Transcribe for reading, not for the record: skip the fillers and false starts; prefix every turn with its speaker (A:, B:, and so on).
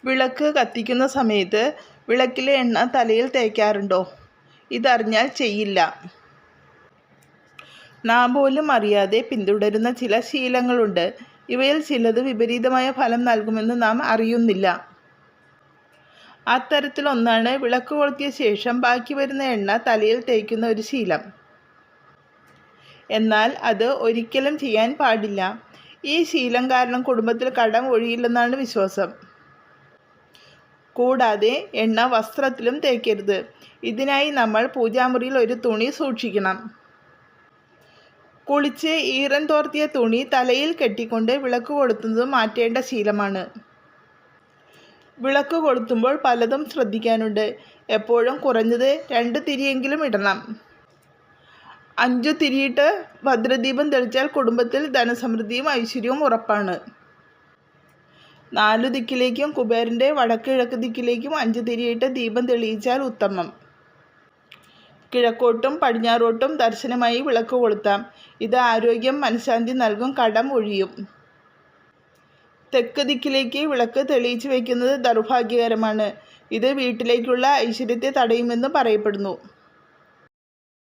A: വിളക്ക് കത്തിക്കുന്ന സമയത്ത് വിളക്കിലെ എണ്ണ തലയിൽ തേക്കാറുണ്ടോ? ഇതറിഞ്ഞാൽ ചെയ്യില്ല. നാം പോലും അറിയാതെ പിന്തുടരുന്ന ചില ശീലങ്ങളുണ്ട്. ഇവയിൽ ചിലത് വിപരീതമായ ഫലം നൽകുമെന്ന് നാം അറിയുന്നില്ല. അത്തരത്തിലൊന്നാണ് വിളക്ക് കൊളുത്തിയ ശേഷം ബാക്കി വരുന്ന എണ്ണ തലയിൽ തേക്കുന്ന ഒരു ശീലം. എന്നാൽ അത് ഒരിക്കലും ചെയ്യാൻ പാടില്ല. ഈ ശീലം കാരണം കുടുംബത്തിൽ കടം ഒഴിയില്ലെന്നാണ് വിശ്വാസം. കൂടാതെ എണ്ണ വസ്ത്രത്തിലും തേക്കരുത്. ഇതിനായി നമ്മൾ പൂജാമുറിയിൽ ഒരു തുണി സൂക്ഷിക്കണം. കുളിച്ച് ഈറൻ തോർത്തിയ തുണി തലയിൽ കെട്ടിക്കൊണ്ട് വിളക്ക് കൊളുത്തുന്നത് മാറ്റേണ്ട ശീലമാണ്. വിളക്ക് കൊളുത്തുമ്പോൾ പലതും ശ്രദ്ധിക്കാനുണ്ട്. എപ്പോഴും കുറഞ്ഞത് 2 തിരിയെങ്കിലും ഇടണം. 5 തിരിയിട്ട് ഭദ്രദീപം തെളിച്ചാൽ കുടുംബത്തിൽ ധനസമൃദ്ധിയും ഐശ്വര്യവും ഉറപ്പാണ്. 4 ദിക്കിലേക്കും കുബേരൻ്റെ വടക്ക് കിഴക്ക് ദിക്കിലേക്കും 5 തിരിയിട്ട് ദീപം തെളിയിച്ചാൽ ഉത്തമം. കിഴക്കോട്ടും പടിഞ്ഞാറോട്ടും ദർശനമായി വിളക്ക് കൊളുത്താം. ഇത് ആരോഗ്യം, മനഃശാന്തി നൽകും, കടം ഒഴിയും. തെക്ക് ദിക്കിലേക്ക് വിളക്ക് തെളിയിച്ചു വയ്ക്കുന്നത് ദൗർഭാഗ്യകരമാണ്. ഇത് വീട്ടിലേക്കുള്ള ഐശ്വര്യത്തെ തടയുമെന്ന് പറയപ്പെടുന്നു.